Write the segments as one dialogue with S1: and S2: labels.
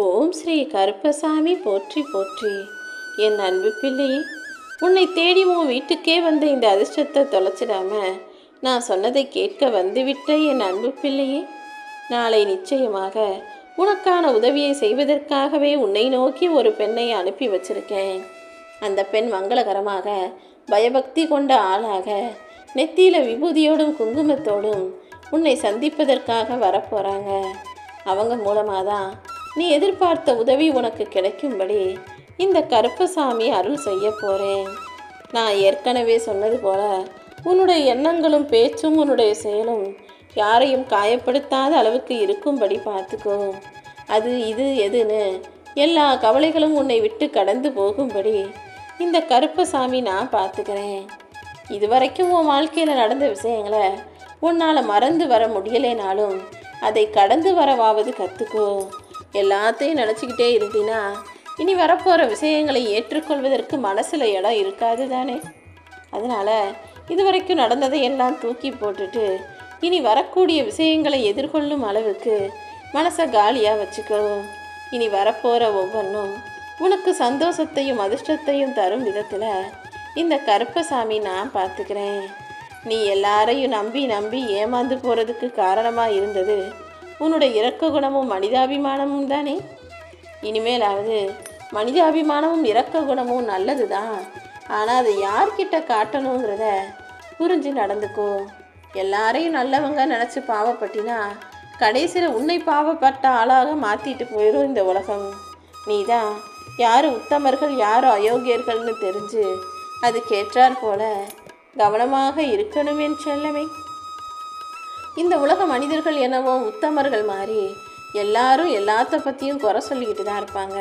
S1: ஓம் ஸ்ரீ கருப்பசாமி போற்றி போற்றி. என் அன்பு பிள்ளையே, உன்னை தேடி உன் வீட்டுக்கே வந்த இந்த அதிர்ஷ்டத்தை தொலைச்சிடாம நான் சொன்னதை கேட்க வந்துவிட்ட என் அன்பு பிள்ளையே, நாளை நிச்சயமாக உனக்கான உதவியை செய்வதற்காகவே உன்னை நோக்கி ஒரு பெண்ணை அனுப்பி வச்சிருக்கேன். அந்த பெண் மங்களகரமாக பயபக்தி கொண்ட ஆளாக நெத்தியில விபூதியோடும் குங்குமத்தோடும் உன்னை சந்திப்பதற்காக வரப்போகிறாங்க. அவங்க மூலமாக தான் நீ எதிர்பார்த்த உதவி உனக்கு கிடைக்கும்படி இந்த கருப்பசாமி அருள் செய்ய போகிறேன். நான் ஏற்கனவே சொன்னது போல உன்னுடைய எண்ணங்களும் பேச்சும் உன்னுடைய செயலும் யாரையும் காயப்படுத்தாத அளவுக்கு இருக்கும்படி பார்த்துக்கோ. அது இது எதுன்னு எல்லா கவலைகளும் உன்னை விட்டு கடந்து போகும்படி இந்த கருப்பசாமி நான் பார்த்துக்கிறேன். இதுவரைக்கும் உன் வாழ்க்கையில் நடந்த விஷயங்களை உன்னால் மறந்து வர முடியலைனாலும் அதை கடந்து வரவாவது கற்றுக்கோ. எல்லாத்தையும் நினச்சிக்கிட்டே இருந்தீன்னா இனி வரப்போகிற விஷயங்களை ஏற்றுக்கொள்வதற்கு மனசில் இடம் இருக்காது தானே. அதனால் இதுவரைக்கும் நடந்ததை எல்லாம் தூக்கி போட்டுட்டு இனி வரக்கூடிய விஷயங்களை எதிர்கொள்ளும் அளவுக்கு மனசை காலியாக வச்சுக்கோ. இனி வரப்போகிற ஒவ்வொன்றும் உனக்கு சந்தோஷத்தையும் அதிர்ஷ்டத்தையும் தரும் விதத்தில் இந்த கருப்பசாமி நான் பார்த்துக்கிறேன். நீ எல்லாரையும் நம்பி நம்பி ஏமாந்து போகிறதுக்கு காரணமாக இருந்தது உன்னுடைய இரக்க குணமும் மனிதாபிமானமும் தானே. இனிமேலாவது மனிதாபிமானமும் இரக்க குணமும் நல்லது தான், ஆனால் அதை யார்கிட்ட காட்டணுங்கிறத புரிஞ்சு நடந்துக்கோ. எல்லாரையும் நல்லவங்க நினச்சி பாவப்பட்டினா கடைசியில் உன்னை பாவப்பட்ட ஆளாக மாற்றிட்டு போயிடும் இந்த உலகம். நீ தான் யார் உத்தமர்கள் யார் அயோக்கியர்கள்னு தெரிஞ்சு அதுக்கேற்றாற் போல கவனமாக இருக்கணும் என் செல்லமே. இந்த உலக மனிதர்கள் என்னவோ உத்தமர்கள் மாதிரி எல்லாரும் எல்லாத்த பற்றியும் குறை சொல்லிக்கிட்டு தான் இருப்பாங்க.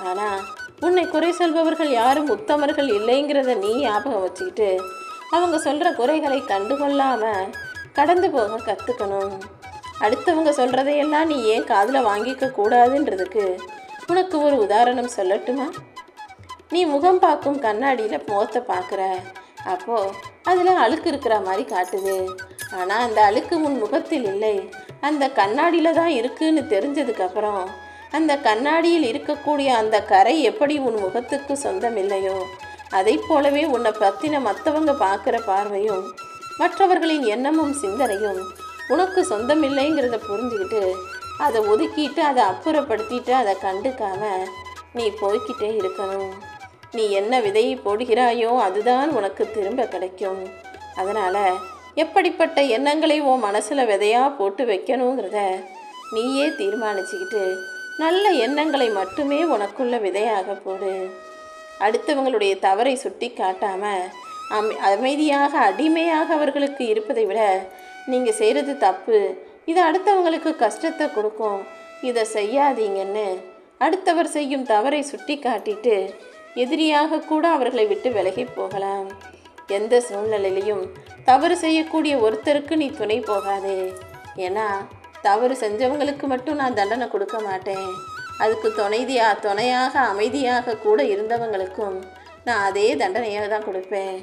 S1: ஆனால் உன்னை குறை சொல்பவர்கள் யாரும் உத்தமர்கள் இல்லைங்கிறத நீ ஞாபகம் வச்சுக்கிட்டு அவங்க சொல்கிற குறைகளை கண்டுகொள்ளாமல் கடந்து போக கற்றுக்கணும். அடுத்தவங்க சொல்கிறதையெல்லாம் நீ ஏன் காதில் வாங்கிக்க கூடாதுன்றதுக்கு உனக்கு ஒரு உதாரணம் சொல்லட்டுமா? நீ முகம் பார்க்கும் கண்ணாடியில் முகத்தை பார்க்குற, அப்போது அதில் அழுக்கு இருக்கிற மாதிரி காட்டுது. ஆனால் அந்த அழுக்கு உன் முகத்தில் இல்லை, அந்த கண்ணாடியில் தான் இருக்குன்னு தெரிஞ்சதுக்கப்புறம் அந்த கண்ணாடியில் இருக்கக்கூடிய அந்த கரை எப்படி உன் முகத்துக்கு சொந்தம் இல்லையோ அதை போலவே உன்னை பற்றின மற்றவங்க பார்க்குற பார்வையும் மற்றவர்களின் எண்ணமும் சிந்தனையும் உனக்கு சொந்தம் இல்லைங்கிறத புரிஞ்சுக்கிட்டு அதை ஒதுக்கிட்டு அதை அப்புறப்படுத்திட்டு அதை கண்டுக்காம நீ போய்கிட்டே இருக்கணும். நீ என்ன விதையை போடுகிறாயோ அதுதான் உனக்கு திரும்ப கிடைக்கும். அதனால் எப்படிப்பட்ட எண்ணங்களை உன் மனசில் விதையாக போட்டு வைக்கணுங்கிறத நீயே தீர்மானிச்சுக்கிட்டு நல்ல எண்ணங்களை மட்டுமே உனக்குள்ள விதையாக போடு. அடுத்தவங்களுடைய தவறை சுட்டி காட்டாமல் அமைதியாக அடிமையாக அவர்களுக்கு இருப்பதை விட நீங்கள் செய்கிறது தப்பு, இது அடுத்தவங்களுக்கு கஷ்டத்தை கொடுக்கும், இதை செய்யாதீங்கன்னு அடுத்தவர் செய்யும் தவறை சுட்டி காட்டிட்டு எதிரியாக கூட அவர்களை விட்டு விலகி போகலாம். எந்த சூழ்நிலையிலையும் தவறு செய்யக்கூடிய ஒருத்தருக்கு நீ துணை போகாதே. ஏன்னா தவறு செஞ்சவங்களுக்கு மட்டும் நான் தண்டனை கொடுக்க மாட்டேன், அதுக்கு துணையாக அமைதியாக கூட இருந்தவங்களுக்கும் நான் அதே தண்டனையாக தான் கொடுப்பேன்.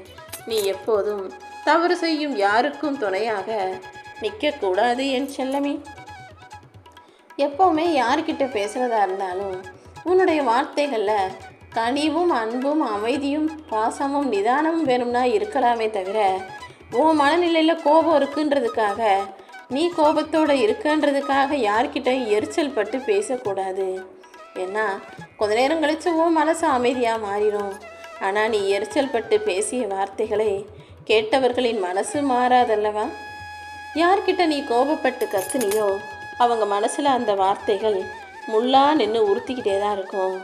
S1: நீ எப்போதும் தவறு செய்யும் யாருக்கும் துணையாக நிற்கக்கூடாது என் செல்லமே. எப்போவுமே யார்கிட்ட பேசுகிறதா இருந்தாலும் உன்னுடைய வார்த்தைகளில் கனிவும் அன்பும் அமைதியும் பாசமும் நிதானமும் வேணும்னா இருக்கலாமே தவிர உன் மனநிலையில் கோபம் இருக்குன்றதுக்காக நீ கோபத்தோடு இருக்கன்றதுக்காக யார்கிட்ட எரிச்சல் பட்டு பேசக்கூடாது. ஏன்னா கொஞ்ச நேரம் கழித்து உன் மனசு அமைதியாக மாறிடும். ஆனால் நீ எரிச்சல் பட்டு பேசிய வார்த்தைகளை கேட்டவர்களின் மனசு மாறாதல்லவா? யார்கிட்ட நீ கோபப்பட்டு கத்துனியோ அவங்க மனசில் அந்த வார்த்தைகள் முள்ளா நின்று உறுத்திக்கிட்டே தான் இருக்கும்.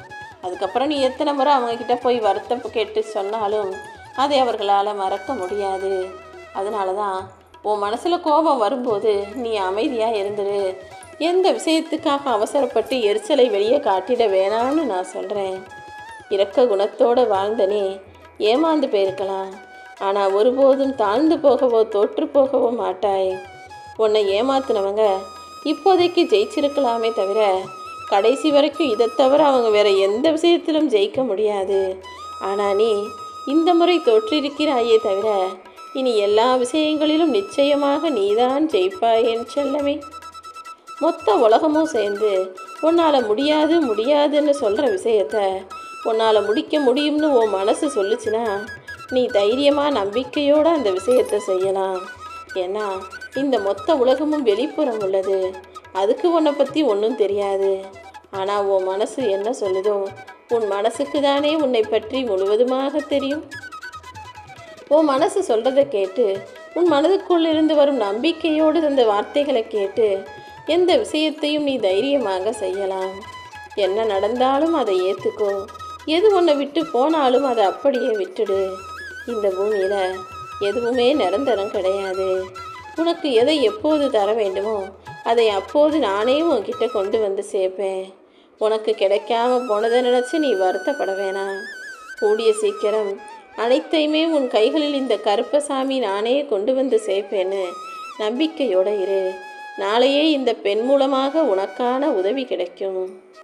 S1: அதுக்கப்புறம் நீ எத்தனை முறை அவங்கக்கிட்ட போய் வருத்தம் கேட்டு சொன்னாலும் அதை அவர்களால் மறக்க முடியாது. அதனால தான் உன் மனசில் கோபம் வரும்போது நீ அமைதியாக இருந்துரு. எந்த விஷயத்துக்காக அவசரப்பட்டு எரிச்சலை வெளியே காட்டிட வேணாம்னு நான் சொல்கிறேன். இரக்க குணத்தோடு வாழ்ந்தனே ஏமாந்து போயிருக்கலாம், ஆனால் ஒருபோதும் தாழ்ந்து போகவோ தோற்று போகவோ மாட்டாய். உன்னை ஏமாத்தினவங்க இப்போதைக்கு ஜெயிச்சிருக்கலாமே தவிர கடைசி வரைக்கும் இதை தவிர அவங்க வேறு எந்த விஷயத்திலும் ஜெயிக்க முடியாது. ஆனால் நீ இந்த முறை தோற்றிருக்கிறாயே தவிர இனி எல்லா விஷயங்களிலும் நிச்சயமாக நீதான் ஜெயிப்பாய் என் செல்லமே. மொத்த உலகமும் சேர்ந்து உன்னால் முடியாது முடியாதுன்னு சொல்கிற விஷயத்த உன்னால் முடிக்க முடியும்னு உன் மனசு சொல்லுச்சுன்னா நீ தைரியமாக நம்பிக்கையோடு அந்த விஷயத்தை செய்யலாம். ஏன்னா இந்த மொத்த உலகமும் வெளிப்புறம் உள்ளது. அதுக்கு உன்னை பற்றி ஒன்றும் தெரியாது. ஆனால் உன் மனசு என்ன சொல்லுதோ உன் மனசுக்கு தானே உன்னை பற்றி முழுவதுமாக தெரியும். உன் மனசு சொல்கிறத கேட்டு உன் மனதுக்குள் இருந்து வரும் நம்பிக்கையோடு அந்த வார்த்தைகளை கேட்டு எந்த விஷயத்தையும் நீ தைரியமாக செய்யலாம். என்ன நடந்தாலும் அதை ஏற்றுக்கோ. எது உன்னை விட்டு போனாலும் அதை அப்படியே விட்டுடு. இந்த பூமியில் எதுவுமே நிரந்தரம் கிடையாது. உனக்கு எதை எப்போது தர வேண்டுமோ அதை அப்போது நானே உன்கிட்ட கொண்டு வந்து சேர்ப்பேன். உனக்கு கிடைக்காம போனதை நினச்சி நீ வருத்தப்பட வேணாம். கூடிய சீக்கிரம் அனைத்தையுமே உன் கைகளில் இந்த கருப்பசாமி நானே கொண்டு வந்து சேர்ப்பேன்னு நம்பிக்கையோடு இரு. நாளையே இந்த பெண் மூலமாக உனக்கான உதவி கிடைக்கும்.